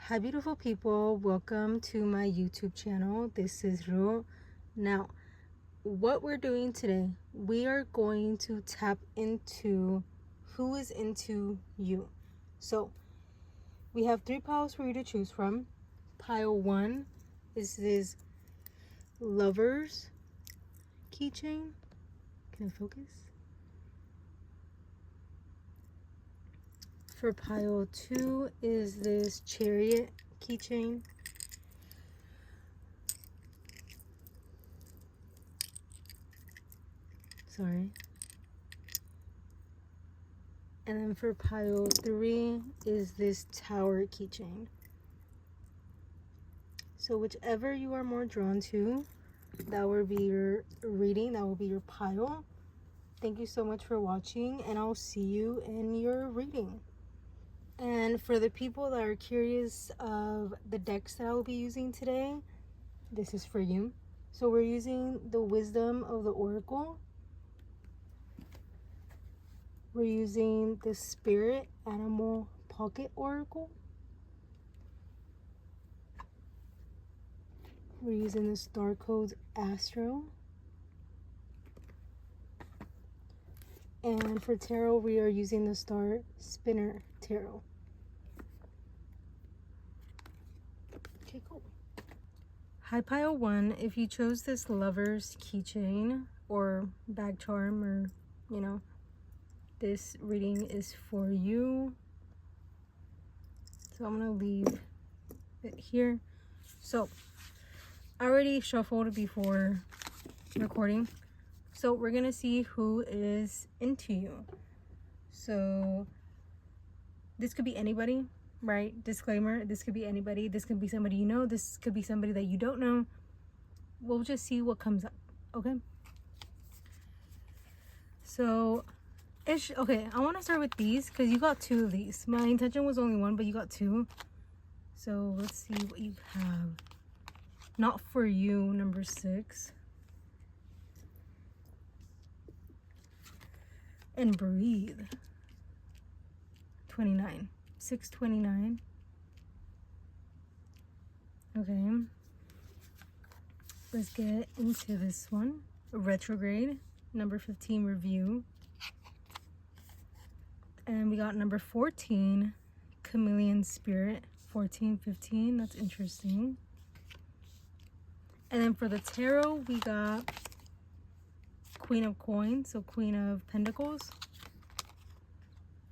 Hi beautiful people, welcome to my YouTube channel. This is Ro. Now, what we're doing today, we are going to tap into who is into you. So, we have 3 piles for you to choose from. Pile 1 is this lover's keychain. Can I focus? For pile 2 is this chariot keychain. Sorry. And then for pile 3 is this tower keychain. So whichever you are more drawn to, that will be your reading, that will be your pile. Thank you so much for watching, and I'll see you in your reading. And for the people that are curious of the decks that I will be using today, this is for you. So we're using the Wisdom of the Oracle. We're using the Spirit Animal Pocket Oracle. We're using the Star Codes Astro. And for tarot, we are using the Star Spinner Tarot. Okay, cool. Hi pile 1, if you chose this lover's keychain or bag charm, or this reading is for you. So I'm gonna leave it here. So I already shuffled before recording, so we're gonna see who is into you. So this could be anybody, right? Disclaimer, this could be anybody. This could be somebody you know. This could be somebody that you don't know. We'll just see what comes up, okay? So, okay, I want to start with these because you got 2 of these. My intention was only 1, but you got 2. So, let's see what you have. Not for you, number 6. And breathe. 29. 629. Okay. Let's get into this one. Retrograde. Number 15, review. And we got number 14, chameleon spirit. 14, 15. That's interesting. And then for the tarot, we got Queen of Coins, so Queen of Pentacles.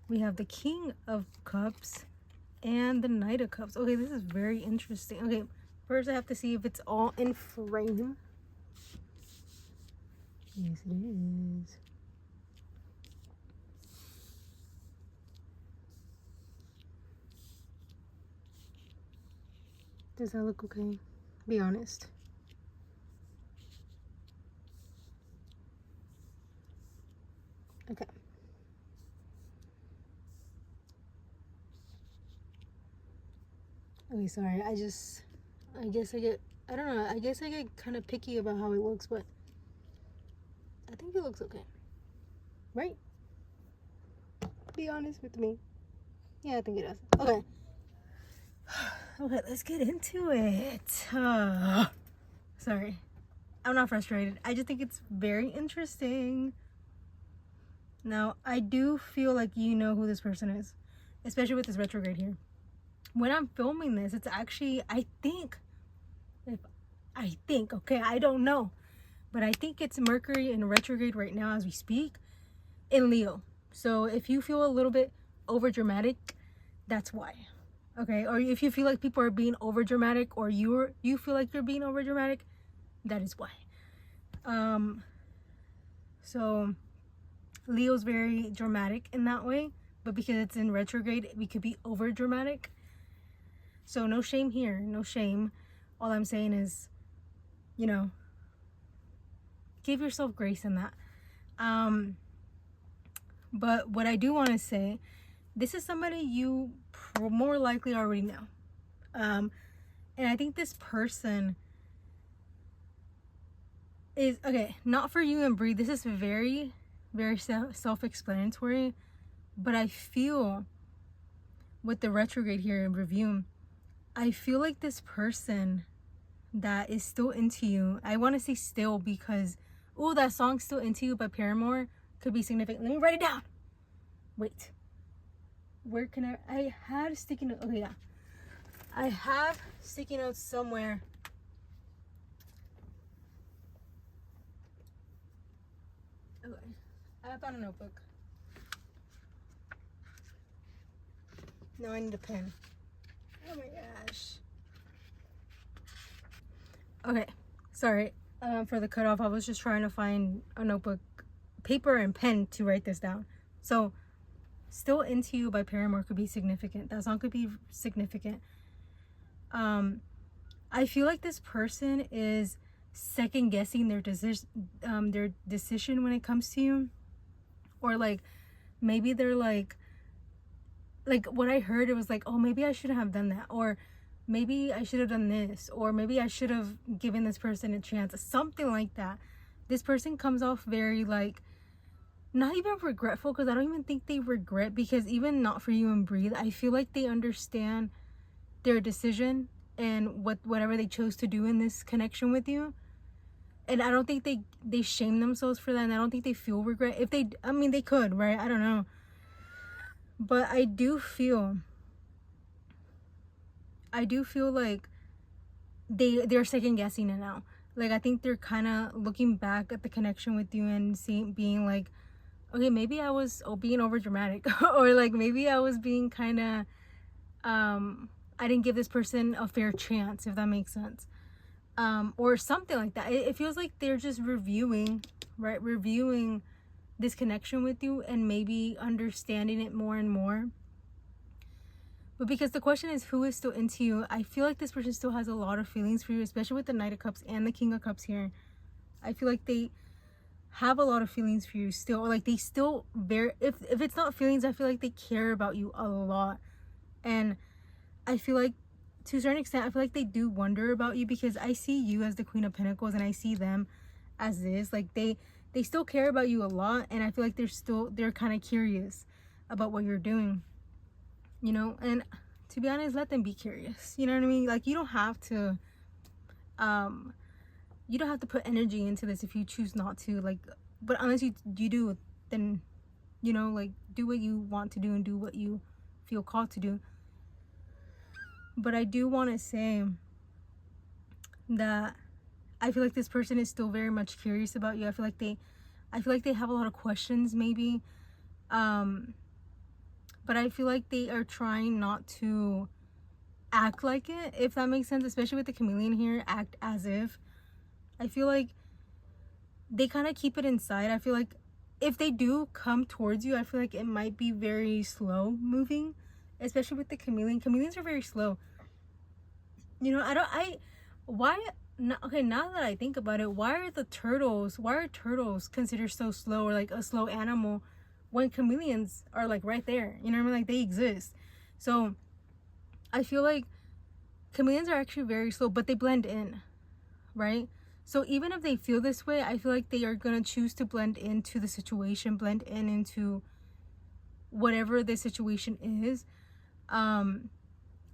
We have the King of Cups and the Knight of Cups. Okay, this is very interesting. Okay, first I have to see if it's all in frame. Yes, it is. Does that look okay? Be honest. Okay. Okay, sorry. I guess I get kind of picky about how it looks, but I think it looks okay. Right? Be honest with me. Yeah, I think it does. Okay. Okay, let's get into it. Sorry. I'm not frustrated. I just think it's very interesting. Now, I do feel like you know who this person is, especially with this retrograde here. When I'm filming this, it's actually, I think, okay, I don't know, but I think it's Mercury in retrograde right now as we speak in Leo. So if you feel a little bit over dramatic, that's why. Okay, or if you feel like people are being over dramatic, or you feel like you're being over dramatic, that is why. So Leo's very dramatic in that way, but because it's in retrograde, we could be over dramatic. So no shame here, no shame. All I'm saying is, give yourself grace in that. But what I do want to say, this is somebody you more likely already know. And I think this person is, okay, not for you and breathe. This is very, very self-explanatory. But I feel with the retrograde here in review, I feel like this person that is still into you, I want to say still because, oh, that song Still Into You by Paramore could be significant. Let me write it down. Wait. Where can I had sticky notes. Okay, yeah. I have sticky notes somewhere. Okay. I found a notebook. No, I need a pen. Oh my gosh. Okay, sorry for the cutoff. I was just trying to find a notebook, paper, and pen to write this down. So, Still Into You by Paramore could be significant. That song could be significant. I feel like this person is second guessing their decision when it comes to you, or like maybe they're like what I heard, it was like, oh, maybe I shouldn't have done that, or maybe I should have done this, or maybe I should have given this person a chance, something like that. This person comes off very like not even regretful, because I don't even think they regret, because even Not For You and Breathe, I feel like they understand their decision and whatever they chose to do in this connection with you. And I don't think they shame themselves for that, and I don't think they feel regret. If they, I mean, they could, right? I don't know. But I do feel like they're second guessing it now. Like, I think they're kind of looking back at the connection with you and being like, okay, maybe I was being over dramatic, or like maybe I was being kind of I didn't give this person a fair chance, if that makes sense, or something like that. It feels like they're just reviewing this connection with you and maybe understanding it more and more. But because the question is who is still into you, I feel like this person still has a lot of feelings for you, especially with the Knight of Cups and the King of Cups here. I feel like they have a lot of feelings for you still, or like they still if it's not feelings, I feel like they care about you a lot. And I feel like to a certain extent, I feel like they do wonder about you, because I see you as the Queen of Pentacles and I see them as this, like they still care about you a lot, and I feel like they're kind of curious about what you're doing, you know. And to be honest, let them be curious, you know what I mean? Like, you don't have to put energy into this if you choose not to, like, but unless you do, then, you know, like, do what you want to do and do what you feel called to do. But I do want to say that I feel like this person is still very much curious about you. I feel like they have a lot of questions, maybe, but I feel like they are trying not to act like it, if that makes sense, especially with the chameleon here, act as if. I feel like they kind of keep it inside. I feel like if they do come towards you, I feel like it might be very slow moving, especially with the chameleon. Chameleons are very slow, you know. Okay, now that I think about it, why are turtles considered so slow, or like a slow animal, when chameleons are like right there, you know what I mean? Like, they exist. So I feel like chameleons are actually very slow, but they blend in, right? So even if they feel this way, I feel like they are gonna choose to blend into the situation, blend into whatever the situation is. I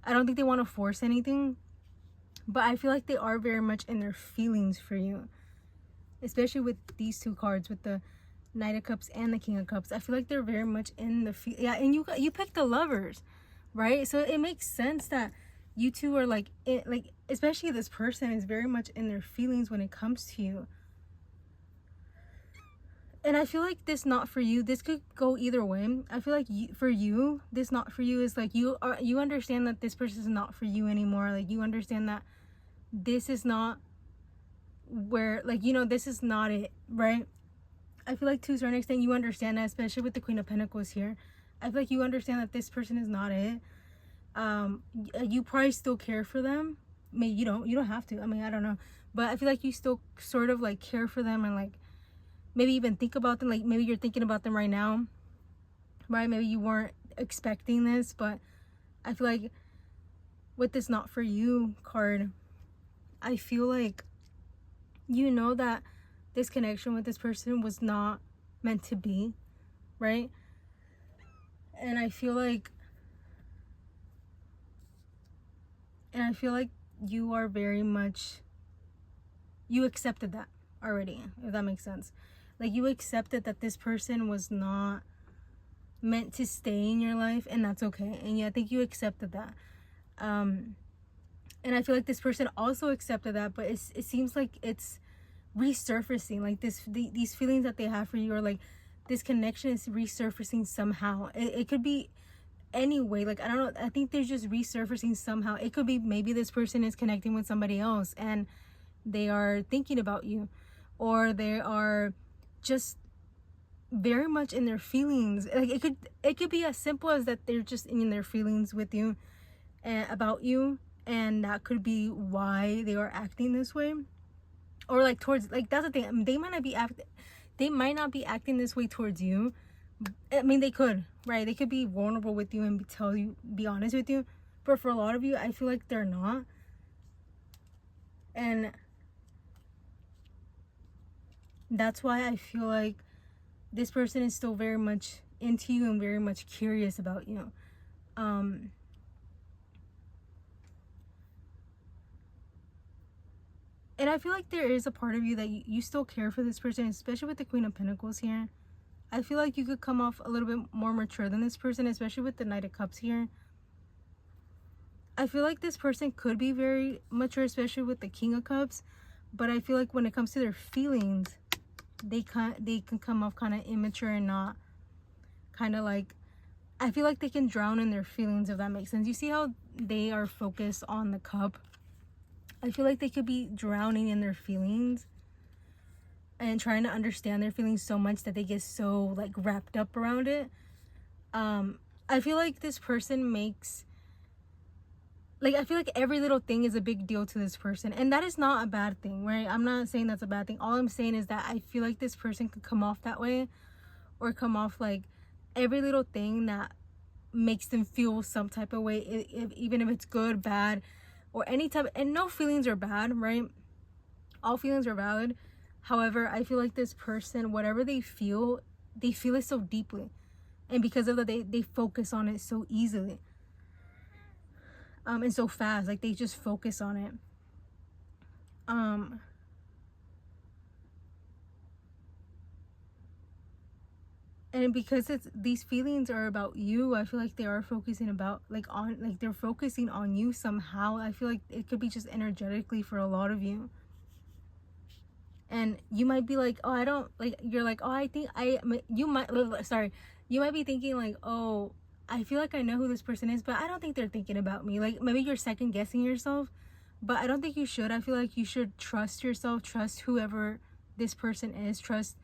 don't think they want to force anything, but I feel like they are very much in their feelings for you, especially with these two cards, with the Knight of Cups and the King of Cups. I feel like they're very much in the yeah. And you picked the Lovers, right? So it makes sense that you two are like especially this person is very much in their feelings when it comes to you. And I feel like this Not For You, this could go either way. I feel like for you, this Not For You is like you understand that this person is not for you anymore. Like, you understand that this is not where, like, you know, this is not it, right? I feel like to a certain extent you understand that, especially with the Queen of Pentacles here. I feel like you understand that this person is not it. You probably still care for them. I mean, you don't have to. I mean, I don't know. But I feel like you still sort of like care for them, and like maybe even think about them. Like, maybe you're thinking about them right now, right? Maybe you weren't expecting this, but I feel like with this Not For You card, I feel like you know that this connection with this person was not meant to be, right? And I feel like And I feel like you are very much, you accepted that already, if that makes sense. Like, you accepted that this person was not meant to stay in your life, and that's okay. And yeah, I think you accepted that. And I feel like this person also accepted that, but it seems like it's resurfacing. Like these feelings that they have for you, or like this connection is resurfacing somehow. It could be any way. Like, I don't know. I think they're just resurfacing somehow. It could be maybe this person is connecting with somebody else and they are thinking about you, or they are just very much in their feelings. Like, it could be as simple as that they're just in their feelings with you and about you, and that could be why they are acting this way. Or like towards, like, that's the thing. I mean, they might not be acting this way towards you. I mean, they could, right? They could be vulnerable with you and be honest with you, but for a lot of you, I feel like they're not. And that's why I feel like this person is still very much into you and very much curious about you. And I feel like there is a part of you that you still care for this person, especially with the Queen of Pentacles here. I feel like you could come off a little bit more mature than this person, especially with the Knight of Cups here. I feel like this person could be very mature, especially with the King of Cups. But I feel like when it comes to their feelings, they can come off kind of immature and not kind of like, I feel like they can drown in their feelings, if that makes sense. You see how they are focused on the cup? I feel like they could be drowning in their feelings and trying to understand their feelings so much that they get so like wrapped up around it. I feel like this person makes, like, I feel like every little thing is a big deal to this person, and that is not a bad thing, right? I'm not saying that's a bad thing. All I'm saying is that I feel like this person could come off that way, or come off like every little thing that makes them feel some type of way, even if it's good, bad, or any type. And no feelings are bad, right? All feelings are valid. However, I feel like this person, whatever they feel it so deeply, and because of that, they focus on it so easily, and so fast. Like, they just focus on it. And because these feelings are about you, I feel like they are focusing they're focusing on you somehow. I feel like it could be just energetically for a lot of you. And you might be like, oh, I don't, like, you're like, oh, you might be thinking like, oh, I feel like I know who this person is, but I don't think they're thinking about me. Like, maybe you're second guessing yourself, but I don't think you should. I feel like you should trust yourself, trust whoever this person is, trust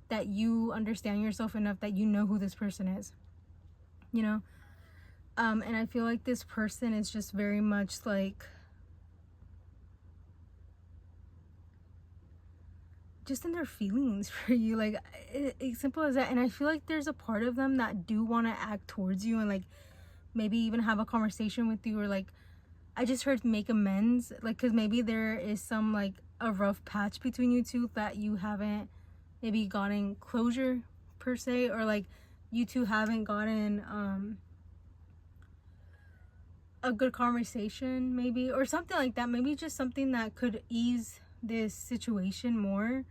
that you understand yourself enough that you know who this person is, you know? And I feel like this person is just very much like, just in their feelings for you. Like, it's simple as that. And I feel like there's a part of them that do want to act towards you and like maybe even have a conversation with you, or like, I just heard make amends, like, because maybe there is some like a rough patch between you two that you haven't maybe gotten closure per se, or like you two haven't gotten a good conversation maybe, or something like that. Maybe just something that could ease this situation more.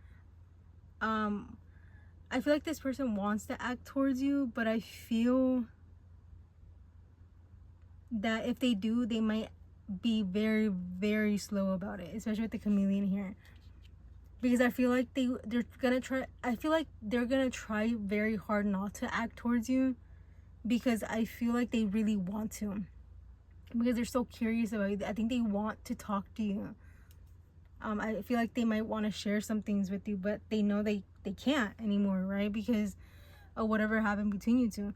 I feel like this person wants to act towards you, but I feel that if they do, they might be very, very slow about it, especially with the chameleon here. Because I feel like they're gonna try, I feel like they're gonna try very hard not to act towards you, because I feel like they really want to, because they're so curious about you. I think they want to talk to you. I feel like they might want to share some things with you, but they know they can't anymore, right? Because of whatever happened between you two.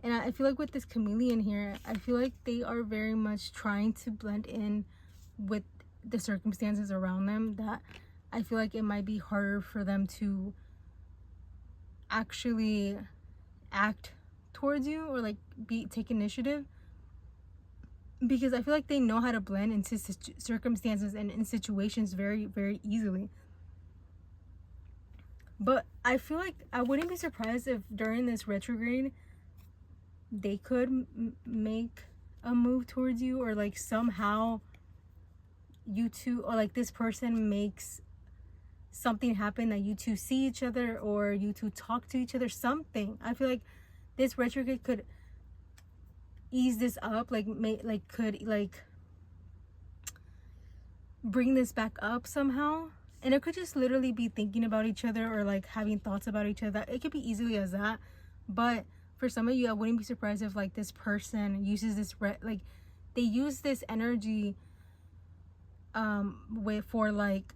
And I feel like with this chameleon here, I feel like they are very much trying to blend in with the circumstances around them, that I feel like it might be harder for them to actually act towards you, or like take initiative, because I feel like they know how to blend into circumstances and in situations very, very easily. But I feel like I wouldn't be surprised if during this retrograde they could make a move towards you, or like somehow you two, or like this person makes something happen that you two see each other, or you two talk to each other, something. I feel like this retrograde could ease this up, like could like bring this back up somehow. And it could just literally be thinking about each other, or like having thoughts about each other. It could be easily as that. But for some of you, I wouldn't be surprised if like this person uses this like they use this energy for like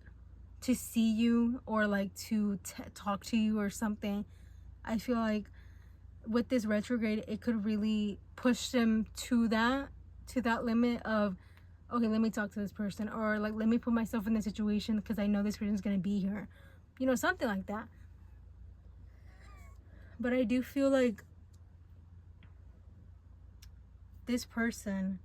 to see you, or like to talk to you or something. I feel like with this retrograde, it could really push them to that limit of, okay, let me talk to this person, or like let me put myself in this situation because I know this person's gonna be here, you know, something like that. But I do feel like this person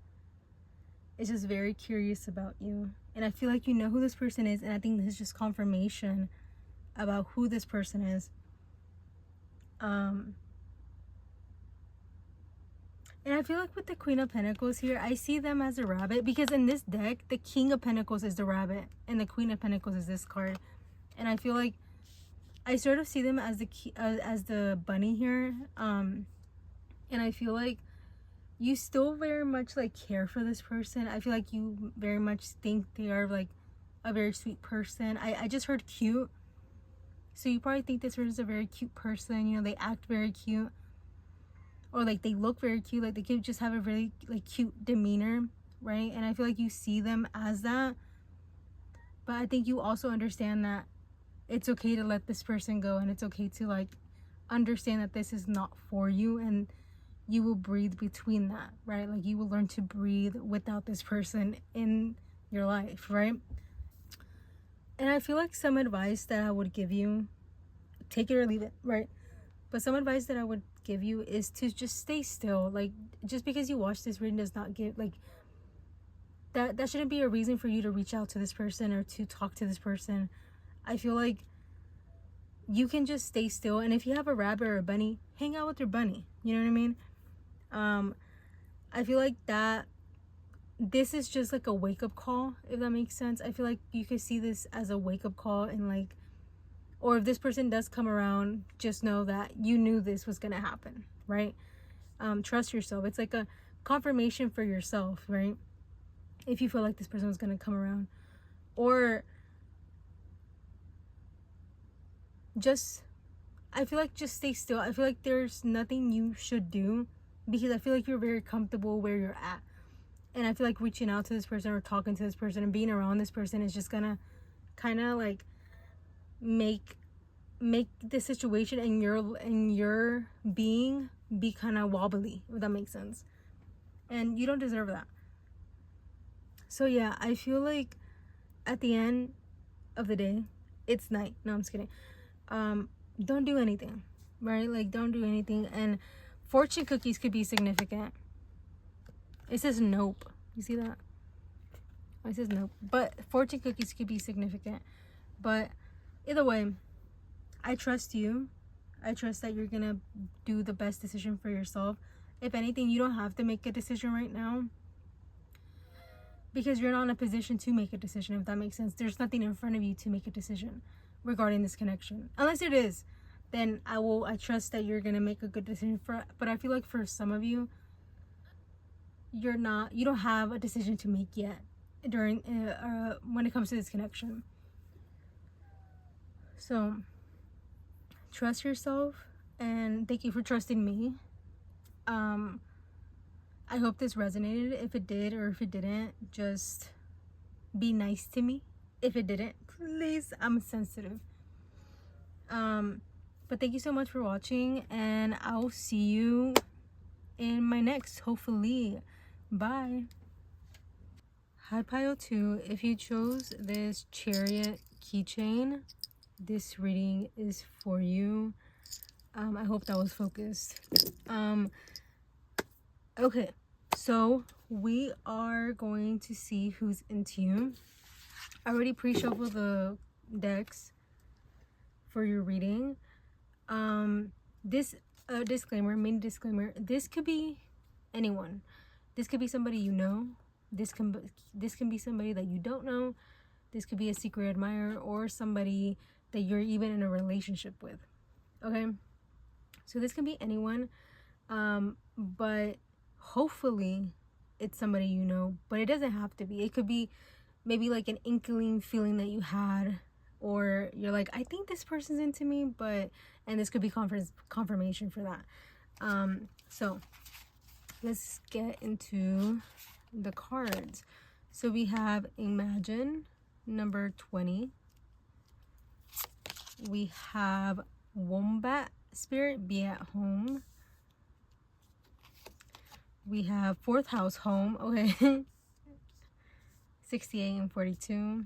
is just very curious about you, and I feel like you know who this person is, and I think this is just confirmation about who this person is. And I feel like with the Queen of Pentacles here, I see them as a rabbit, because in this deck, the King of Pentacles is the rabbit and the Queen of Pentacles is this card. And I feel like I sort of see them as the bunny here. And I feel like you still very much like care for this person. I feel like you very much think they are like a very sweet person. I just heard cute. So you probably think this person is a very cute person. You know, they act very cute. Or like they look very cute, like they could just have a really like cute demeanor, right? And I feel like you see them as that. But I think you also understand that it's okay to let this person go, and it's okay to like understand that this is not for you, and you will breathe between that, right? Like you will learn to breathe without this person in your life, right? And I feel like some advice that I would give you, take it or leave it, right? But some advice that I would give you is to just stay still. Like, just because you watch this reading does not give, like, that shouldn't be a reason for you to reach out to this person or to talk to this person. I feel like you can just stay still. And if you have a rabbit or a bunny, hang out with your bunny. You know what I mean? I feel like that this is just like a wake-up call, if that makes sense. I feel like you could see this as a wake-up call, and like, or if this person does come around, just know that you knew this was gonna happen, right? Trust yourself. It's like a confirmation for yourself, right? If you feel like this person was gonna come around, or just, I feel like just stay still. I feel like there's nothing you should do, because I feel like you're very comfortable where you're at, and I feel like reaching out to this person or talking to this person and being around this person is just gonna kind of like make the situation and your being be kind of wobbly, if that makes sense. And you don't deserve that. So yeah, I feel like at the end of the day, it's night. No, I'm just kidding. Don't do anything, right? Like, don't do anything. And fortune cookies could be significant. It says nope. You see that? It says nope. But fortune cookies could be significant. But either way, I trust you. I trust that you're gonna do the best decision for yourself. If anything, you don't have to make a decision right now, because you're not in a position to make a decision, if that makes sense. There's nothing in front of you to make a decision regarding this connection. Unless it is, then I trust that you're gonna make a good decision for. But I feel like for some of you, you don't have a decision to make yet during when it comes to this connection. So trust yourself, and thank you for trusting me. I hope this resonated. If it did, or if it didn't, just be nice to me. If it didn't, please, I'm sensitive. But thank you so much for watching, and I'll see you in my next, hopefully. Bye. Hi Pile 2, if you chose this Chariot keychain, this reading is for you. I hope that was focused. Okay, so we are going to see who's into you. I already pre-shuffled the decks for your reading. This main disclaimer, this could be anyone. This could be somebody you know. This can be somebody that you don't know. This could be a secret admirer or somebody that you're even in a relationship with. Okay? So this can be anyone. But hopefully it's somebody you know. But it doesn't have to be. It could be maybe like an inkling feeling that you had, or you're like, I think this person's into me, and this could be confirmation for that. So let's get into the cards. So we have Imagine, number 20. We have Wombat Spirit, Be at Home. We have 4th house, Home. Okay. 68 and 42.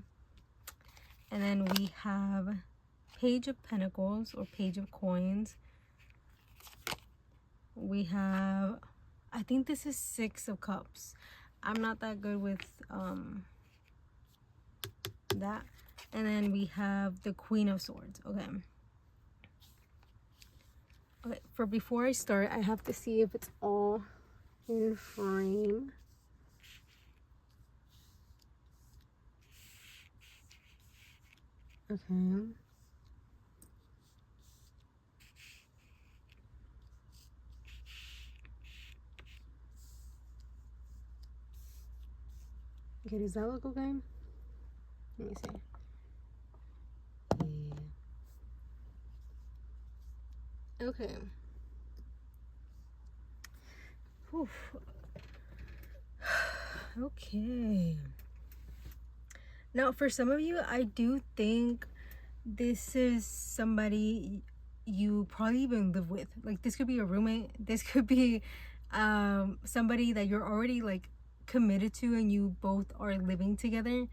And then we have Page of Pentacles or Page of Coins. We have, I think this is 6 of Cups. I'm not that good with that. And then we have the Queen of Swords. Okay. Okay, for before I start, I have to see if it's all in frame. Okay. Okay, does that look okay? Let me see. Yeah. Okay. Whew. Okay. Now, for some of you, I do think this is somebody you probably even live with. Like, this could be a roommate. This could be somebody that you're already like committed to and you both are living together.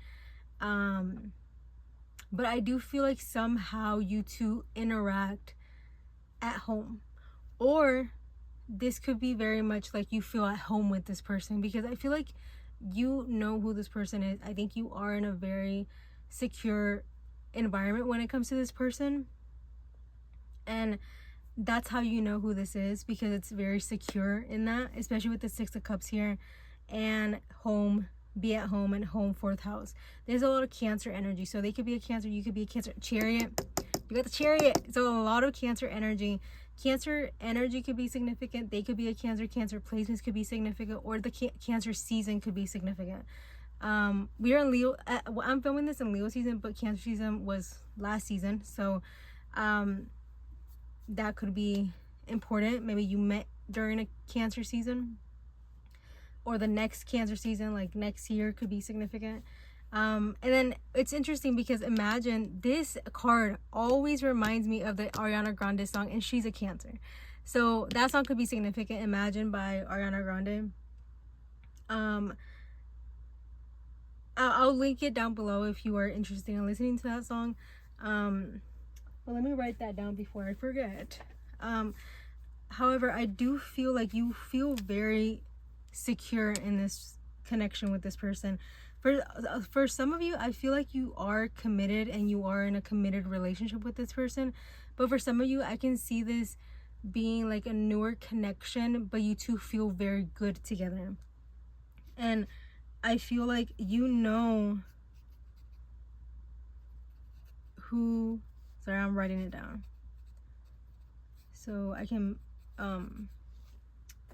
But I do feel like somehow you two interact at home, or this could be very much like you feel at home with this person, because I feel like you know who this person is. I think you are in a very secure environment when it comes to this person, and that's how you know who this is, because it's very secure in that, especially with the 6 of Cups here and home, be at home, and home, 4th house. There's a lot of Cancer energy, so they could be a Cancer, you could be a Cancer. Chariot, you got the Chariot, so a lot of Cancer energy. Cancer energy could be significant. They could be a Cancer. Cancer placements could be significant, or the Cancer season could be significant. We are in Leo. I'm filming this in Leo season, but Cancer season was last season, so that could be important. Maybe you met during a Cancer season, or the next Cancer season, like next year, could be significant. And then it's interesting because Imagine, this card always reminds me of the Ariana Grande song, and she's a Cancer, so that song could be significant. Imagine by Ariana Grande. I'll link it down below if you are interested in listening to that song. But let me write that down before I forget. However, I do feel like you feel very secure in this connection with this person. For some of you, I feel like you are committed and you are in a committed relationship with this person. But for some of you, I can see this being like a newer connection, but you two feel very good together. And I feel like you know who... Sorry, I'm writing it down so I can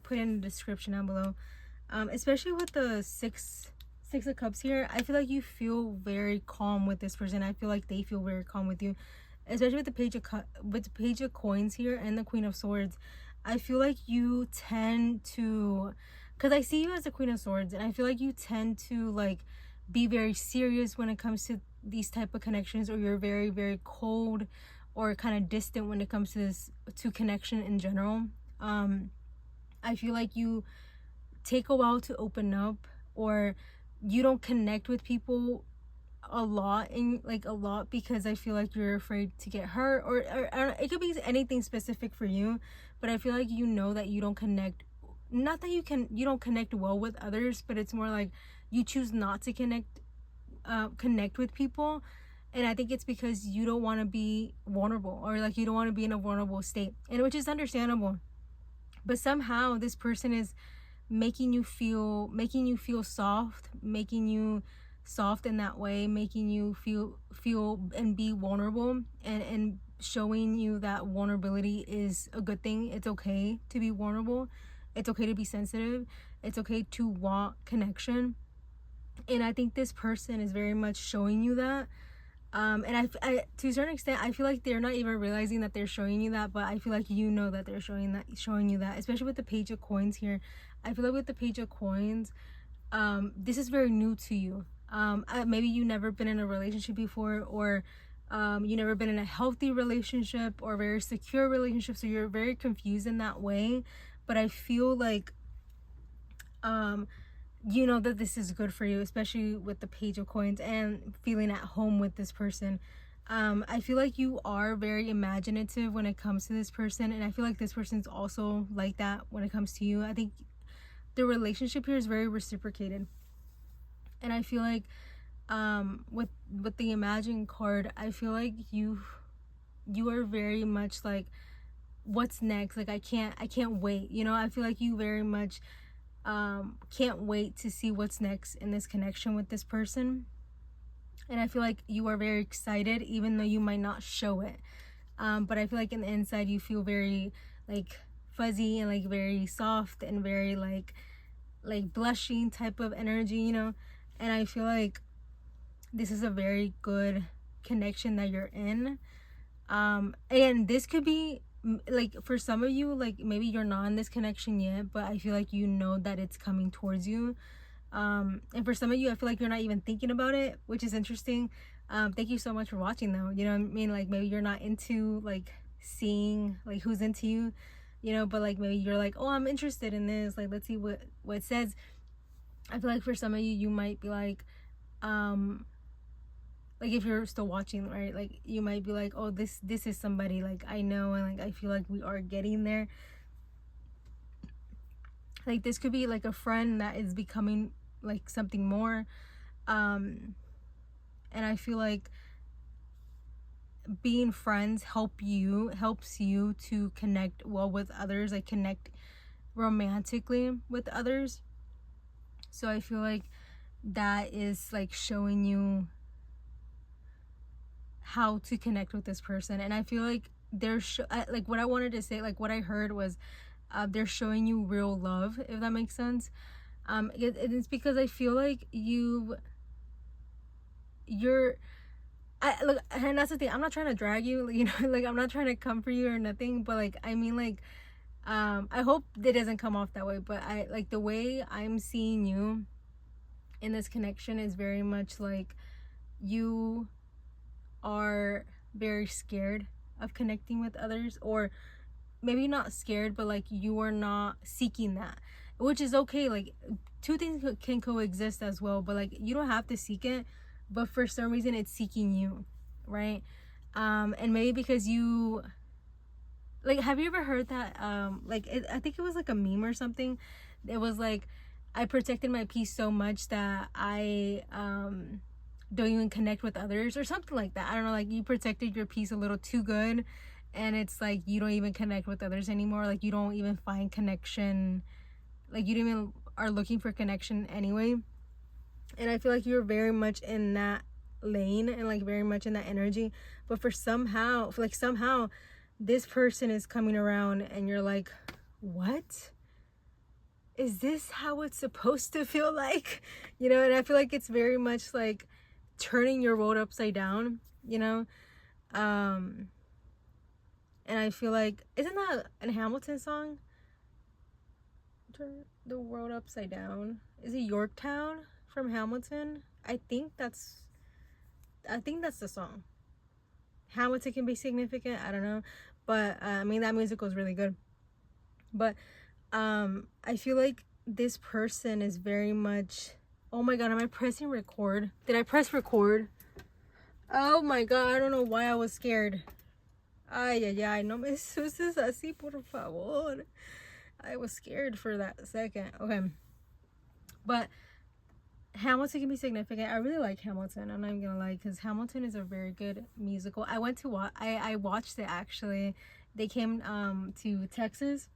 put in the description down below. Especially with the six of Cups here, I feel like you feel very calm with this person. I feel like they feel very calm with you, especially with the Page of Coins here and the Queen of Swords. I feel like you tend to, because I see you as the Queen of Swords, and I feel like you tend to like be very serious when it comes to these type of connections, or you're very, very cold or kind of distant when it comes to connection in general. I feel like you take a while to open up, or you don't connect with people a lot because I feel like you're afraid to get hurt, or it could be anything specific for you, but I feel like you know that you don't connect, not that you don't connect well with others, but it's more like you choose not to connect with people. And I think it's because you don't want to be vulnerable, or like you don't want to be in a vulnerable state, and which is understandable. But somehow this person is making you feel soft, making you soft in that way, making you feel and be vulnerable, and showing you that vulnerability is a good thing. It's okay to be vulnerable. It's okay to be sensitive. It's okay to want connection. And I think this person is very much showing you that. And I, to a certain extent, I feel like they're not even realizing that they're showing you that, but I feel like you know that they're showing you that, especially with the Page of Coins here. I feel like with the Page of Coins, this is very new to you. Maybe you never been in a relationship before, or you never been in a healthy relationship or very secure relationship, so you're very confused in that way. But I feel like you know that this is good for you, especially with the Page of Coins and feeling at home with this person. I feel like you are very imaginative when it comes to this person, and I feel like this person's also like that when it comes to you. I think the relationship here is very reciprocated, and I feel like with the Imagine card, I feel like you are very much like, what's next? Like, I can't wait, you know. I feel like you very much can't wait to see what's next in this connection with this person. And I feel like you are very excited, even though you might not show it. But I feel like in the inside you feel very like fuzzy and like very soft and very like blushing type of energy, you know. And I feel like this is a very good connection that you're in. And this could be like, for some of you, like maybe you're not in this connection yet, but I feel like you know that it's coming towards you. And for some of you, I feel like you're not even thinking about it, which is interesting. Thank you so much for watching though, you know what I mean? Like maybe you're not into like seeing like who's into you, you know, but like maybe you're like, oh, I'm interested in this, like let's see what it says. I feel like for some of you, you might be like if you're still watching, right, like you might be like, oh, this is somebody like I know, and like I feel like we are getting there. Like this could be like a friend that is becoming like something more. And I feel like being friends helps you to connect well with others, like connect romantically with others. So I feel like that is like showing you how to connect with this person. And I feel like like what I wanted to say, like what I heard was they're showing you real love, if that makes sense. It's because I feel like you're look, and that's the thing, I'm not trying to drag you, you know, like I'm not trying to come for you or nothing, but like I mean, like I hope it doesn't come off that way, but I like the way I'm seeing you in this connection is very much like you are very scared of connecting with others, or maybe not scared, but like you are not seeking that, which is okay. Like two things can coexist as well, but like you don't have to seek it, but for some reason it's seeking you, right? And maybe because you like, have you ever heard that I think it was like a meme or something. It was like, I protected my peace so much that I don't even connect with others, or something like that. I don't know, like you protected your peace a little too good, and it's like you don't even connect with others anymore. Like you don't even find connection, like you don't even are looking for connection anyway. And I feel like you're very much in that lane and like very much in that energy, but somehow this person is coming around and you're like, what? Is this how it's supposed to feel like? You know, and I feel like it's very much like turning your world upside down, you know? And I feel like, isn't that a Hamilton song? Turn the world upside down. Is it Yorktown from Hamilton? I think that's the song. Hamilton can be significant, I don't know. But I mean, that musical is really good. But I feel like this person is very much, oh my god, am I pressing record? Did I press record? Oh my god, I don't know why I was scared. Ay, no me asustes así, por favor. I was scared for that second. Okay. But Hamilton can be significant. I really like Hamilton, I'm not even gonna lie, because Hamilton is a very good musical. I went to I watched it actually. They came to Texas,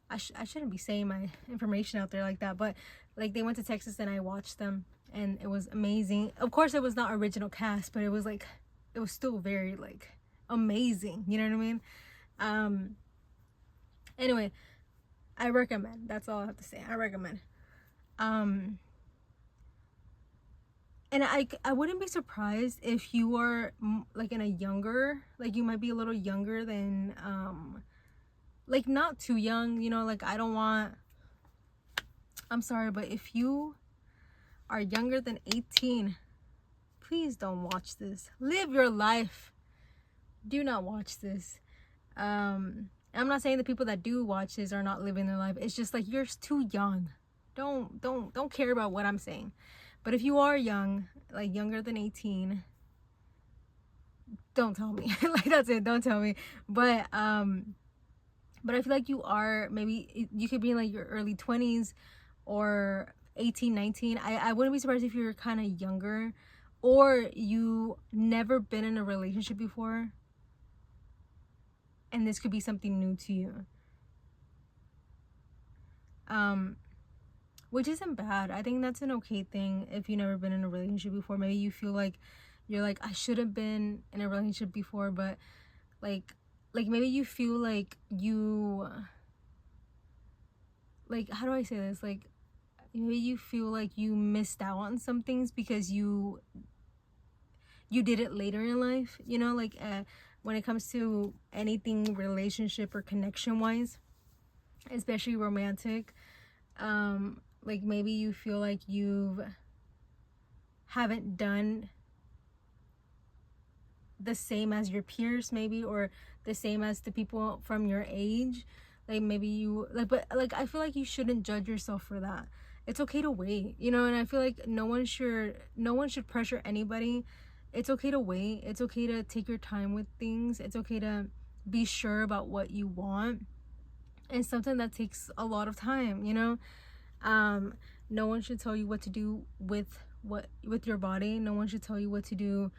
I shouldn't be saying my information out there like that, but like they went to Texas and I watched them and it was amazing. Of course it was not original cast, but it was like, it was still very like amazing, you know what I mean? Anyway, I recommend. That's all I have to say. I recommend. And I wouldn't be surprised if you are like in a younger, like you might be a little younger than like not too young, you know, like I'm sorry, but if you are younger than 18, please don't watch this. Live your life. Do not watch this. I'm not saying the people that do watch this are not living their life. It's just like you're too young. Don't care about what I'm saying. But if you are young, like younger than 18, don't tell me. Like that's it. Don't tell me. But I feel like you are, maybe you could be in like your early 20s or 18, 19. I wouldn't be surprised if you're kind of younger or you never been in a relationship before. And this could be something new to you. Which isn't bad. I think that's an okay thing if you've never been in a relationship before. Maybe you feel like you're like, I should have been in a relationship before, but like maybe you feel like you, like, how do I say this? Like maybe you feel like you missed out on some things because you did it later in life, you know, like when it comes to anything relationship or connection wise, especially romantic. Like maybe you feel like you haven't done the same as your peers, maybe, or the same as the people from your age. Like maybe you like, but like I feel like you shouldn't judge yourself for that. It's okay to wait, you know. And I feel like no one should pressure anybody. It's okay to wait. It's okay to take your time with things. It's okay to be sure about what you want. And something that takes a lot of time, you know. No one should tell you what to do with your body. No one should tell you what to do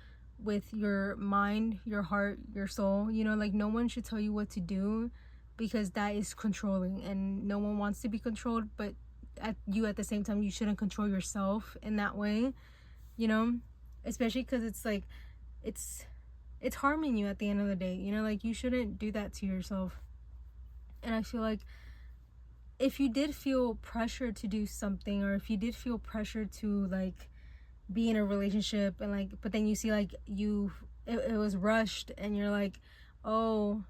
with your mind, your heart, your soul, you know. Like no one should tell you what to do because that is controlling, and no one wants to be controlled, but at the same time you shouldn't control yourself in that way, you know, especially because it's like it's harming you at the end of the day, you know. Like you shouldn't do that to yourself. And I feel like if you did feel pressure to do something, or if you did feel pressure to like be in a relationship and like, but then you see like it was rushed and you're like, oh,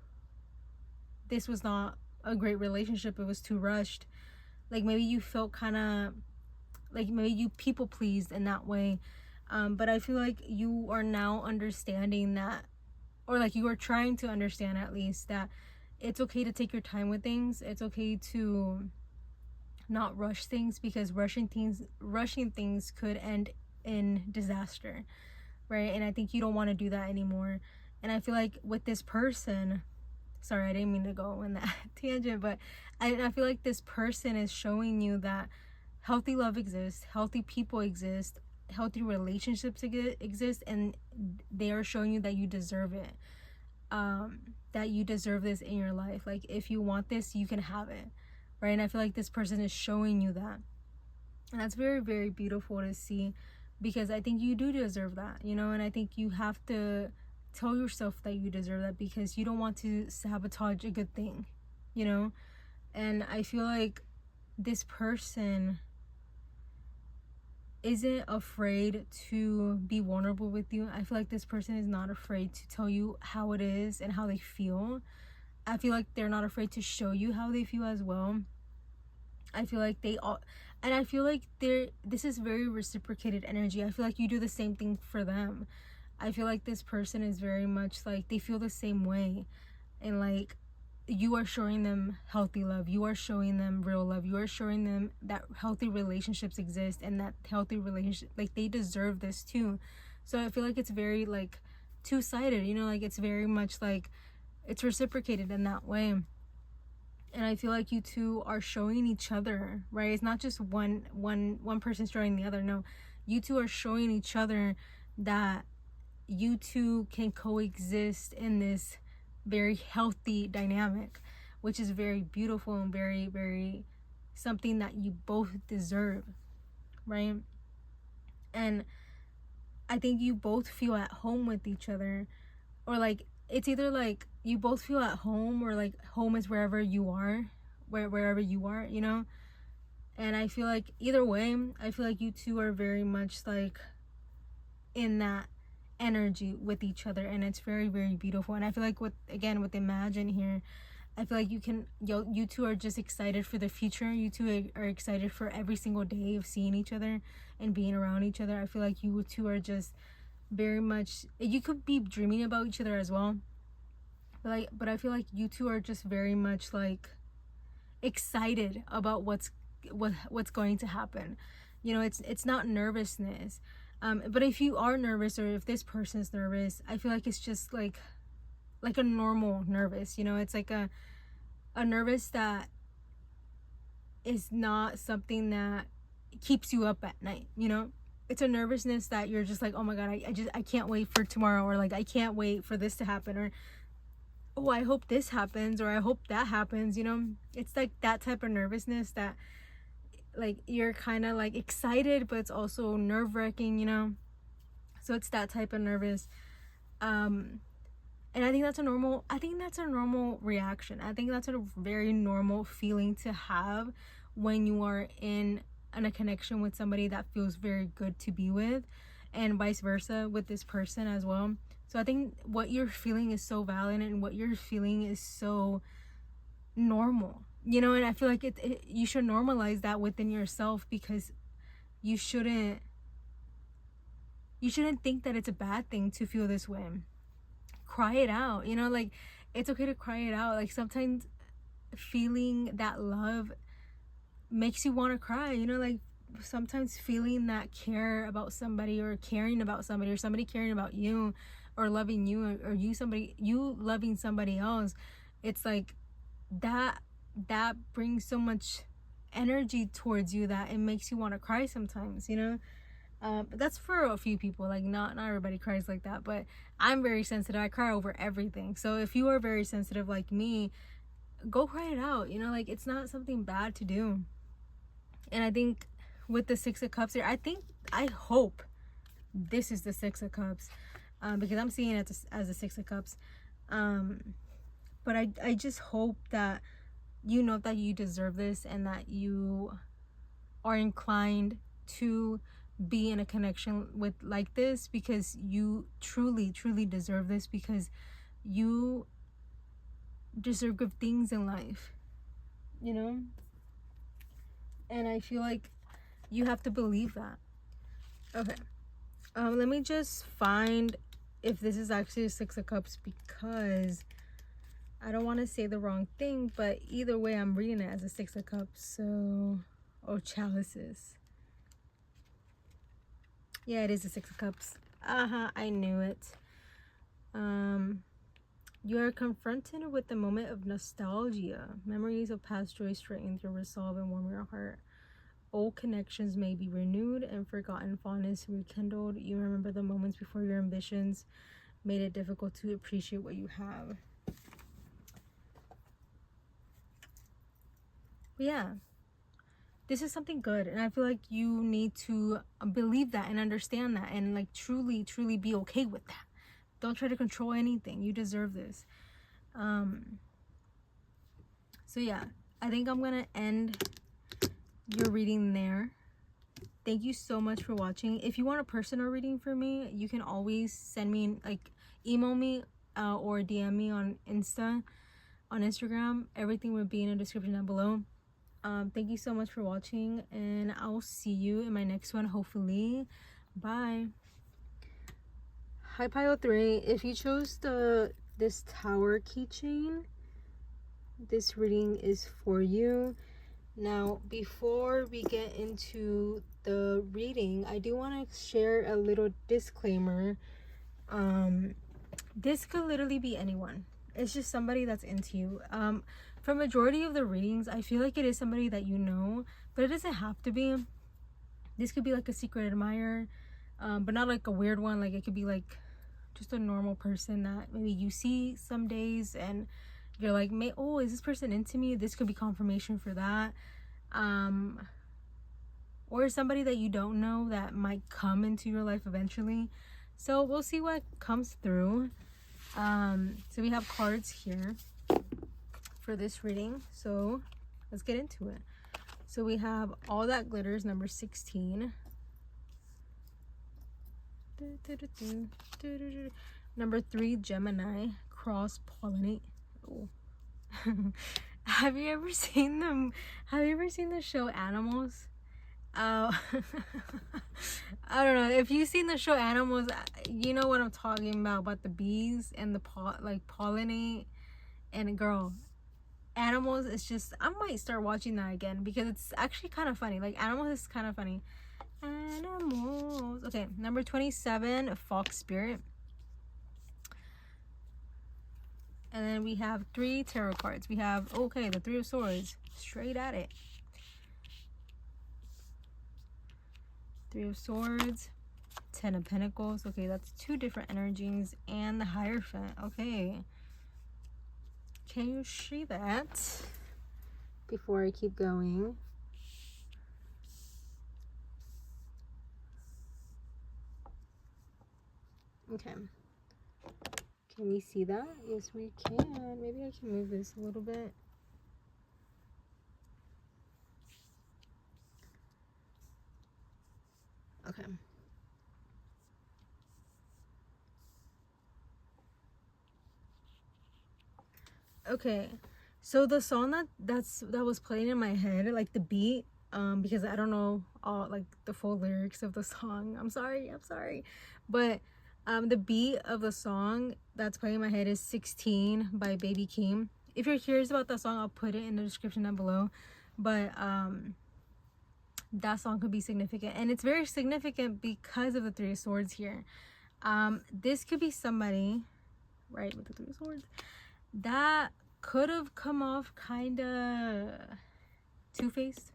this was not a great relationship, it was too rushed. Like maybe you felt kind of like maybe you people pleased in that way. But I feel like you are now understanding that, or like you are trying to understand at least, that it's okay to take your time with things. It's okay to not rush things, because rushing things could end in disaster, right? And I think you don't want to do that anymore. And I feel like with this person, sorry, I didn't mean to go in that tangent, but I feel like this person is showing you that healthy love exists, healthy people exist, healthy relationships exist, and they are showing you that you deserve it. That you deserve this in your life. Like if you want this, you can have it, right? And I feel like this person is showing you that, and that's very, very beautiful to see, because I think you do deserve that, you know. And I think you have to tell yourself that you deserve that, because you don't want to sabotage a good thing, you know. And I feel like this person isn't afraid to be vulnerable with you. I feel like this person is not afraid to tell you how it is and how they feel. I feel like they're not afraid to show you how they feel as well. I feel like they all, and I feel like this is very reciprocated energy. I feel like you do the same thing for them. I feel like this person is very much like, they feel the same way, and like you are showing them healthy love, you are showing them real love, you are showing them that healthy relationships exist, and that healthy relationship, like they deserve this too. So I feel like it's very like two-sided, you know, like it's very much like it's reciprocated in that way. And I feel like you two are showing each other, right? It's not just one person showing the other. No, you two are showing each other that you two can coexist in this very healthy dynamic, which is very beautiful and very, very something that you both deserve, right? And I think you both feel at home with each other, or like it's either like you both feel at home, or like home is wherever you are, wherever you are, you know. And I feel like either way, I feel like you two are very much like in that energy with each other, and it's very, very beautiful. And I feel like with Imagine here, I feel like you two are just excited for the future. You two are excited for every single day of seeing each other and being around each other. I feel like you two are just very much, you could be dreaming about each other as well, but I feel like you two are just very much like excited about what's going to happen. You know, it's not nervousness, but if you are nervous, or if this person's nervous, I feel like it's just like a normal nervous, you know. It's like a nervous that is not something that keeps you up at night, you know. It's a nervousness that you're just like, oh my god, I can't wait for tomorrow, or like I can't wait for this to happen, or oh, I hope this happens, or I hope that happens, you know. It's like that type of nervousness that like you're kind of like excited, but it's also nerve-wracking, you know. So it's that type of nervous. And I think that's a normal reaction. I think that's a very normal feeling to have when you are in a connection with somebody that feels very good to be with, and vice versa with this person as well. So I think what you're feeling is so valid, and what you're feeling is so normal, you know. And I feel like you should normalize that within yourself, because you shouldn't think that it's a bad thing to feel this way. Cry it out, you know. Like, it's okay to cry it out. Like, sometimes feeling that love makes you want to cry, you know. Like, sometimes feeling that care about somebody, or caring about somebody, or somebody caring about you, or loving you, or you loving somebody else, it's like that brings so much energy towards you that it makes you want to cry sometimes, you know. But that's for a few people. Like, not everybody cries like that, but I'm very sensitive. I cry over everything. So if you are very sensitive like me, go cry it out, you know. Like, it's not something bad to do. And I think with the Six of Cups here, I hope this is the Six of Cups, because I'm seeing it as the Six of Cups. But I just hope that you know that you deserve this, and that you are inclined to be in a connection with like this, because you truly, truly deserve this, because you deserve good things in life, you know. And I feel like you have to believe that. Okay, let me just find if this is actually a Six of Cups, because I don't want to say the wrong thing, but either way I'm reading it as a Six of Cups. So, oh, chalices. Yeah, it is a Six of Cups. I knew it. You are confronted with the moment of nostalgia. Memories of past joys strengthen your resolve and warm your heart. Old connections may be renewed, and forgotten fondness rekindled. You remember the moments before your ambitions made it difficult to appreciate what you have. But yeah, this is something good, and I feel like you need to believe that and understand that, and like truly, truly be okay with that. Don't try to control anything. You deserve this. So yeah, I think I'm gonna end your reading there. Thank you so much for watching. If you want a personal reading for me, you can always send me, like, email me or DM me on Instagram. Everything will be in the description down below. Thank you so much for watching, and I'll see you in my next one, hopefully. Bye. Hi, pile 3. If you chose this tower keychain, this reading is for you. Now, before we get into the reading, I do want to share a little disclaimer. This could literally be anyone. It's just somebody that's into you. For majority of the readings, I feel like it is somebody that you know, but it doesn't have to be. This could be like a secret admirer, but not like a weird one. Like, it could be like just a normal person that maybe you see some days and you're like, oh, is this person into me? This could be confirmation for that. Or somebody that you don't know that might come into your life eventually. So we'll see what comes through. So we have cards here for this reading. So let's get into it. So we have All That Glitters, number 16. Number 3, Gemini, cross-pollinate. Oh. Have you ever seen the show Animals? I don't know. If you've seen the show Animals, you know what I'm talking about the bees and the pollinate. And girl, Animals is just, I might start watching that again because it's actually kind of funny. Like, Animals is kind of funny. Animals. Okay, number 27, Fox Spirit. And then we have 3 tarot cards. We have, okay, the 3 of Swords. Straight at it. 3 of Swords. 10 of Pentacles. Okay, that's 2 different energies. And the Hierophant. Okay. Can you see that? Before I keep going. Okay. Can we see that? Yes, we can. Maybe I can move this a little bit. Okay. Okay. So the song that was playing in my head, like the beat, because I don't know all like the full lyrics of the song. I'm sorry. But the beat of the song that's playing in my head is 16 by Baby Keem. If you're curious about that song, I'll put it in the description down below. But that song could be significant, and it's very significant because of the 3 of Swords here. This could be somebody, right, with the 3 of Swords, that could have come off kind of two-faced.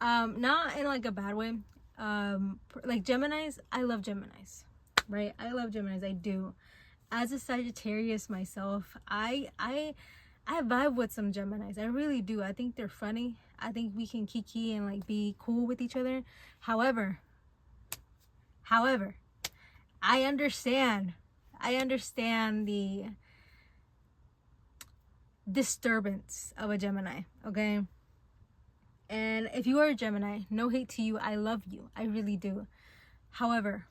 Not in like a bad way. Like Geminis, I love Geminis, right? I love Geminis, I do. As a Sagittarius myself, I vibe with some Geminis. I really do. I think they're funny. I think we can kiki and like be cool with each other. However, I understand the disturbance of a Gemini, okay? And if you are a Gemini, no hate to you. I love you. I really do. However,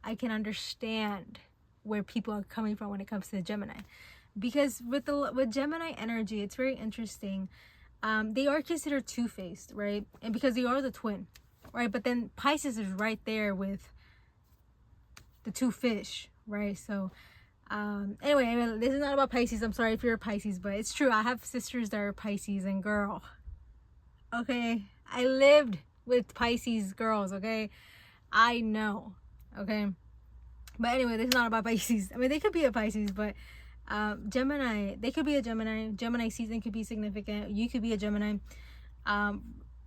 I can understand where people are coming from when it comes to the Gemini. Because with Gemini energy, it's very interesting. They are considered two-faced, right? And because they are the twin, right? But then Pisces is right there with the 2 fish, right? So anyway, this is not about Pisces. I'm sorry if you're a Pisces, but it's true. I have sisters that are Pisces, and girl, okay, I lived with Pisces girls, okay? I know, okay? But anyway, this is not about Pisces. I mean, they could be a Pisces, but Gemini, they could be a Gemini. Gemini season could be significant. You could be a Gemini.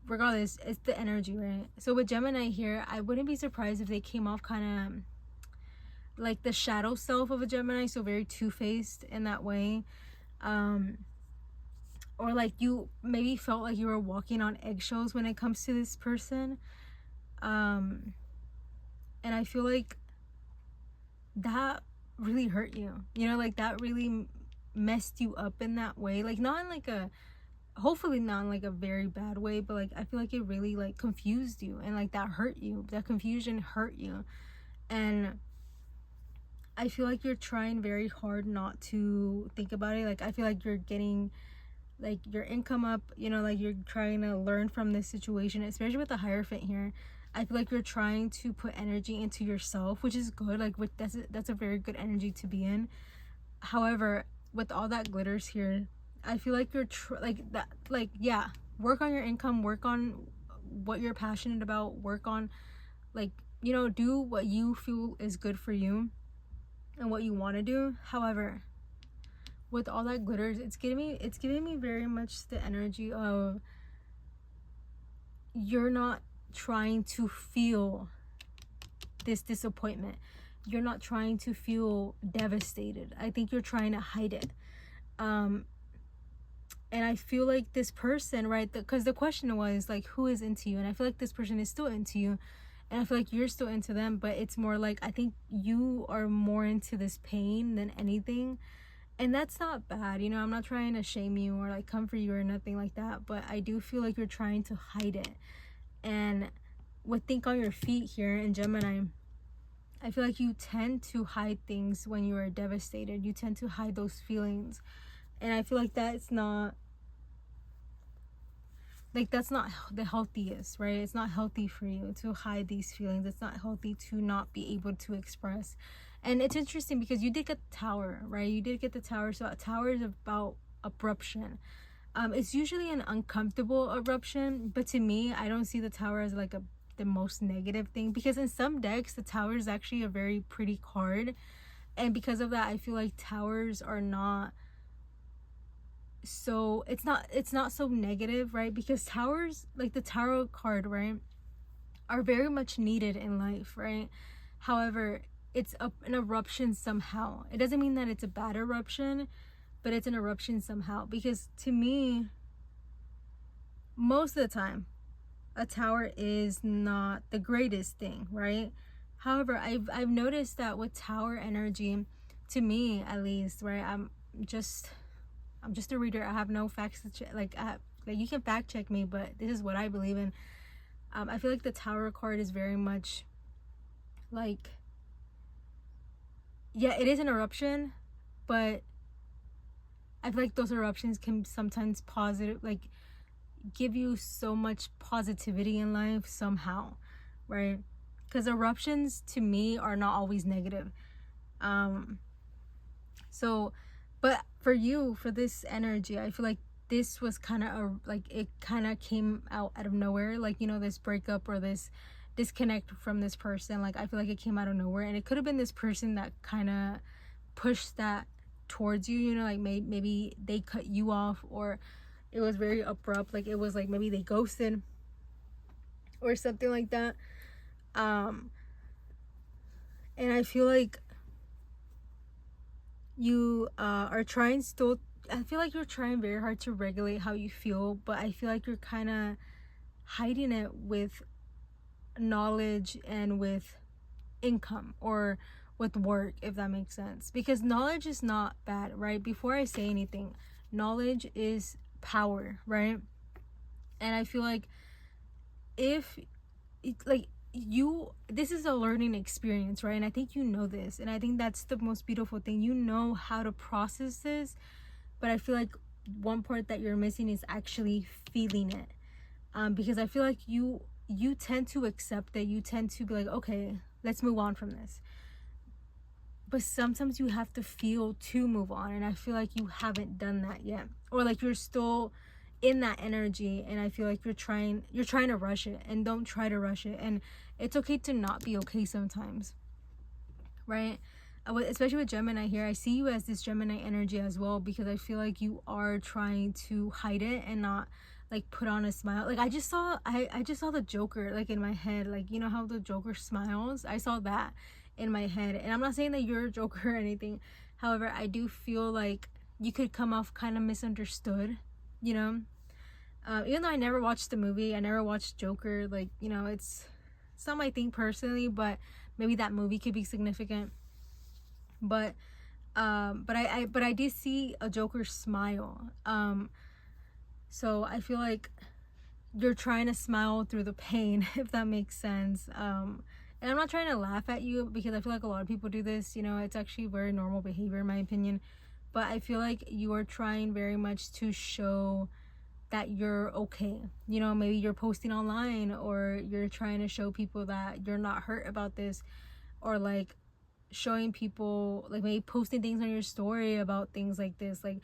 Regardless, it's the energy, right? So with Gemini here, I wouldn't be surprised if they came off kind of like the shadow self of a Gemini, so very two-faced in that way. Or like you maybe felt like you were walking on eggshells when it comes to this person. And I feel like that really hurt you, you know, like that really messed you up in that way, like not in like a, hopefully not in like a very bad way, but like I feel like it really like confused you, and like that hurt you, that confusion hurt you. And I feel like you're trying very hard not to think about it. Like I feel like you're getting like your income up, you know, like you're trying to learn from this situation, especially with the Hierophant here. I feel like you're trying to put energy into yourself, which is good. Like that's a very good energy to be in. However, with All That Glitters here, I feel like you're yeah, work on your income, work on what you're passionate about, work on like, you know, do what you feel is good for you and what you want to do. However, with All That Glitters, it's giving me very much the energy of you're not trying to feel this disappointment. You're not trying to feel devastated. I think you're trying to hide it. And I feel like this person, right, because the question was like, who is into you? And I feel like this person is still into you, and I feel like you're still into them, but it's more like, I think you are more into this pain than anything. And that's not bad, you know. I'm not trying to shame you or like comfort you or nothing like that, but I do feel like you're trying to hide it. And with Think on Your Feet here in Gemini, I feel like you tend to hide things when you are devastated. You tend to hide those feelings, and I feel like that's not the healthiest, right? It's not healthy for you to hide these feelings. It's not healthy to not be able to express. And it's interesting because you did get the Tower, right? You did get the Tower. So a Tower is about eruption. It's usually an uncomfortable eruption, but to me, I don't see the Tower as like the most negative thing, because in some decks the Tower is actually a very pretty card, and because of that I feel like towers are not so, it's not so negative, right? Because towers, like the tarot card, right, are very much needed in life, right? However, it's an eruption somehow. It doesn't mean that it's a bad eruption, but it's an eruption somehow, because to me, most of the time a tower is not the greatest thing, right? However, I've noticed that with tower energy, to me at least, right, I'm just a reader. I have no facts to check. Like you can fact check me, but this is what I believe in. I feel like the Tower card is very much like, yeah, it is an eruption, but I feel like those eruptions can sometimes like give you so much positivity in life somehow, right? Because eruptions to me are not always negative. So, but for you, for this energy, I feel like this was kind of like, it kind of came out of nowhere, like, you know, this breakup or this disconnect from this person. Like, I feel like it came out of nowhere, and it could have been this person that kind of pushed that towards you, you know, like maybe they cut you off, or it was very abrupt, like it was like maybe they ghosted or something like that. And I feel like you are trying still, I feel like you're trying very hard to regulate how you feel, but I feel like you're kind of hiding it with knowledge and with income, or with work, if that makes sense. Because knowledge is not bad, right? Before I say anything, knowledge is power, right? And I feel like if like you, this is a learning experience, right? And I think you know this, and I think that's the most beautiful thing. You know how to process this, but I feel like one part that you're missing is actually feeling it. Because I feel like you tend to accept it. You tend to be like, okay, let's move on from this. But sometimes you have to feel to move on, and I feel like you haven't done that yet, or like you're still in that energy, and I feel like you're trying to rush it, and don't try to rush it. And it's okay to not be okay sometimes, right? Especially with Gemini here, I see you as this Gemini energy as well, because I feel like you are trying to hide it and not like put on a smile. Like I just saw the Joker like in my head, like, you know how the Joker smiles? I saw that in my head, and I'm not saying that you're a Joker or anything. However, I do feel like you could come off kind of misunderstood, you know. Even though I never watched the movie, I never watched Joker, like, you know, it's not my thing personally, but maybe that movie could be significant. But I did see a Joker smile. So I feel like you're trying to smile through the pain, if that makes sense. And I'm not trying to laugh at you, because I feel like a lot of people do this, you know. It's actually very normal behavior in my opinion. But I feel like you are trying very much to show that you're okay, you know. Maybe you're posting online, or you're trying to show people that you're not hurt about this, or like showing people, like maybe posting things on your story about things like this, like,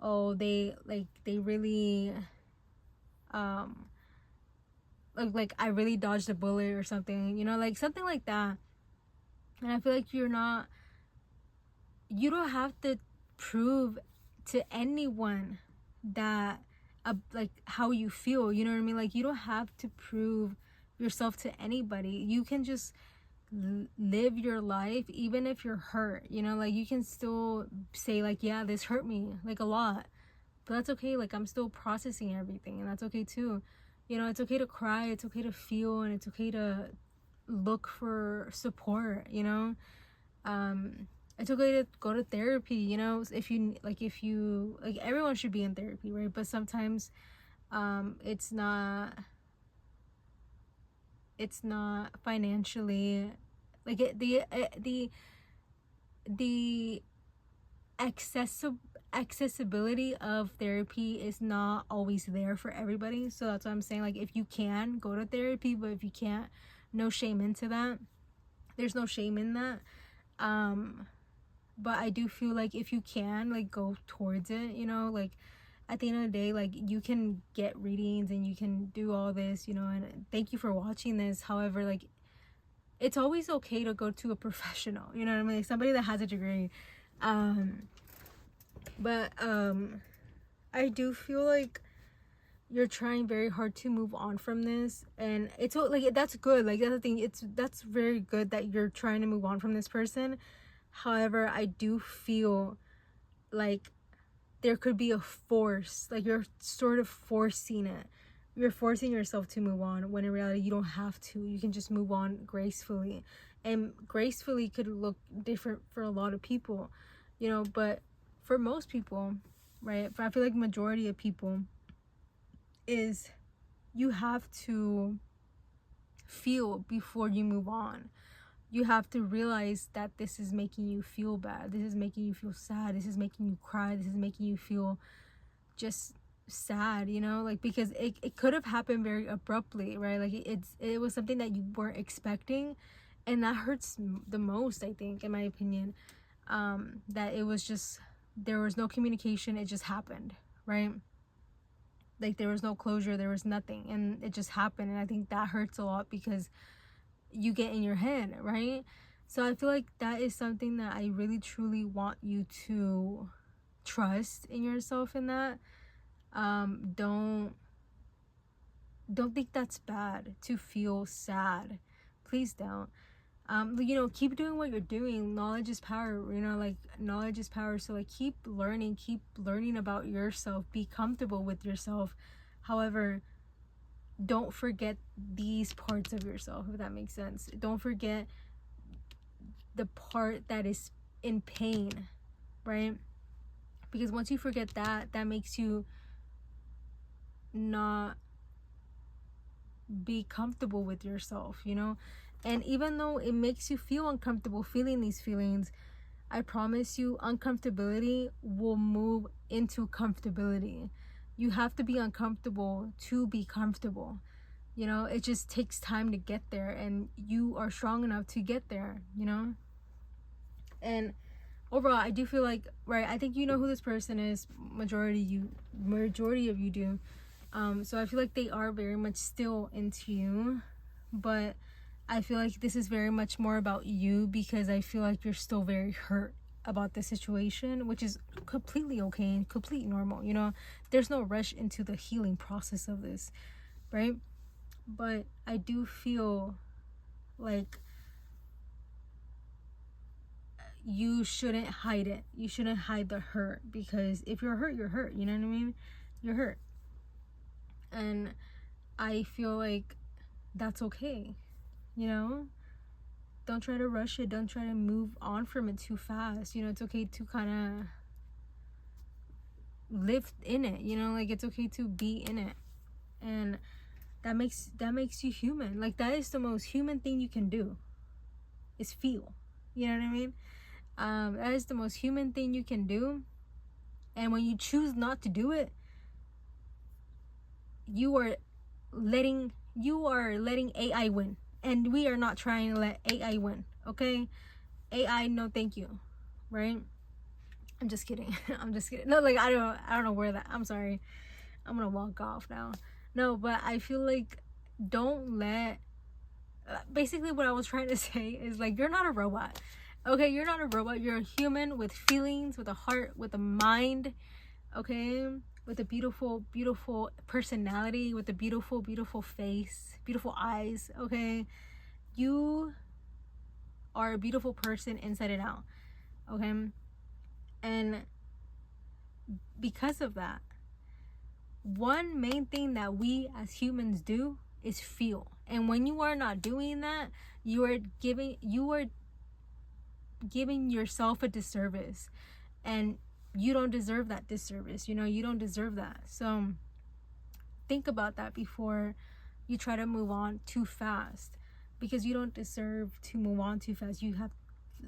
oh, they really like I really dodged a bullet or something, you know, like something like that. And I feel like you don't have to prove to anyone that like how you feel, you know what I mean? Like you don't have to prove yourself to anybody. You can just live your life even if you're hurt, you know, like you can still say like, yeah, this hurt me like a lot, but that's okay. Like, I'm still processing everything, and that's okay too. You know, it's okay to cry, it's okay to feel, and it's okay to look for support, you know. It's okay to go to therapy, you know, if you like, everyone should be in therapy, right? But sometimes it's not financially, like the accessibility of therapy is not always there for everybody. So that's what I'm saying, like, if you can, go to therapy, but if you can't, no shame into that. There's no shame in that. But I do feel like if you can, like, go towards it, you know, like, at the end of the day, like, you can get readings and you can do all this, you know, and thank you for watching this. However, like, it's always okay to go to a professional, you know what I mean, like somebody that has a degree. But I do feel like you're trying very hard to move on from this, and it's like, that's good. Like, that's the thing, that's very good that you're trying to move on from this person. However, I do feel like there could be a force, like you're sort of forcing it. You're forcing yourself to move on, when in reality you don't have to. You can just move on gracefully, and gracefully could look different for a lot of people, you know. But for most people, right, I feel like majority of people, is you have to feel before you move on. You have to realize that this is making you feel bad, this is making you feel sad, this is making you cry, this is making you feel just sad, you know, like, because it could have happened very abruptly, right? Like, it was something that you weren't expecting, and that hurts the most, I think, in my opinion. That it was just, there was no communication, it just happened, right? Like, there was no closure, there was nothing, and it just happened. And I think that hurts a lot, because you get in your head, right? So I feel like that is something that I really truly want you to trust in yourself, in that. Don't think that's bad to feel sad. Please don't. You know, keep doing what you're doing. Knowledge is power, you know, like, knowledge is power. So, like, keep learning about yourself, be comfortable with yourself. However, don't forget these parts of yourself, if that makes sense. Don't forget the part that is in pain, right? Because once you forget that, that makes you not be comfortable with yourself, you know. And even though it makes you feel uncomfortable feeling these feelings, I promise you, uncomfortability will move into comfortability. You have to be uncomfortable to be comfortable, you know. It just takes time to get there, and you are strong enough to get there, you know. And overall, I do feel like, right, I think you know who this person is. Majority of you do. So I feel like they are very much still into you, but I feel like this is very much more about you, because I feel like you're still very hurt about the situation, which is completely okay and completely normal, you know. There's no rush into the healing process of this, right? But I do feel like you shouldn't hide it. You shouldn't hide the hurt, because if you're hurt, you're hurt, you know what I mean? You're hurt. And I feel like that's okay, you know. Don't try to rush it, don't try to move on from it too fast, you know. It's okay to kind of live in it, you know, like, it's okay to be in it. And that makes you human. Like, that is the most human thing you can do, is feel, you know what I mean? That is the most human thing you can do. And when you choose not to do it, you are letting AI win. And we are not trying to let AI win, okay? AI, no thank you, right? I'm just kidding. I'm just kidding. No, like, I don't know where that, I'm sorry. I'm gonna walk off now. No, but I feel like, don't let, basically what I was trying to say is, like, you're not a robot, okay? You're not a robot. You're a human with feelings, with a heart, with a mind, okay? With a beautiful, beautiful personality, with a beautiful, beautiful face, beautiful eyes, okay? You are a beautiful person inside and out. Okay? And because of that, one main thing that we as humans do is feel. And when you are not doing that, you are giving yourself a disservice. And you don't deserve that disservice. You know, you don't deserve that. So think about that before you try to move on too fast, because you don't deserve to move on too fast. You have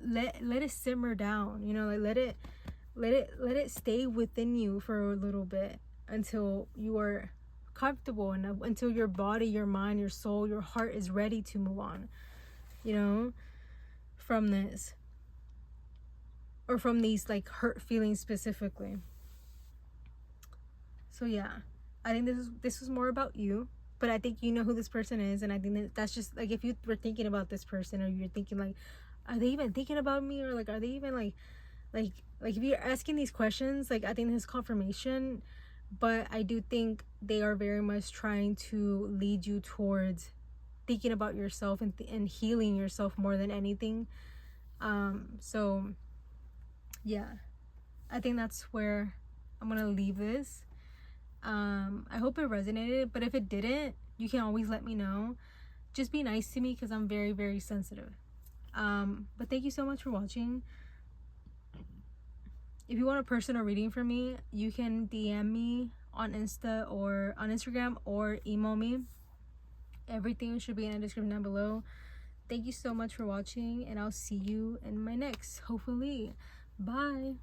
let it simmer down, you know, like let it stay within you for a little bit until you are comfortable enough, until your body, your mind, your soul, your heart is ready to move on, you know, from this, or from these like hurt feelings specifically. So yeah, I think this was more about you, but I think you know who this person is, and I think that's just like, if you were thinking about this person, or you're thinking like, are they even thinking about me, or like, are they even like if you're asking these questions, like, I think this is confirmation. But I do think they are very much trying to lead you towards thinking about yourself and healing yourself more than anything. So yeah, I think that's where I'm gonna leave this. I hope it resonated, but if it didn't, you can always let me know. Just be nice to me, because I'm very, very sensitive. But thank you so much for watching. If you want a personal reading from me, you can DM me on Insta or on Instagram, or email me. Everything should be in the description down below. Thank you so much for watching, and I'll see you in my next, hopefully. Bye.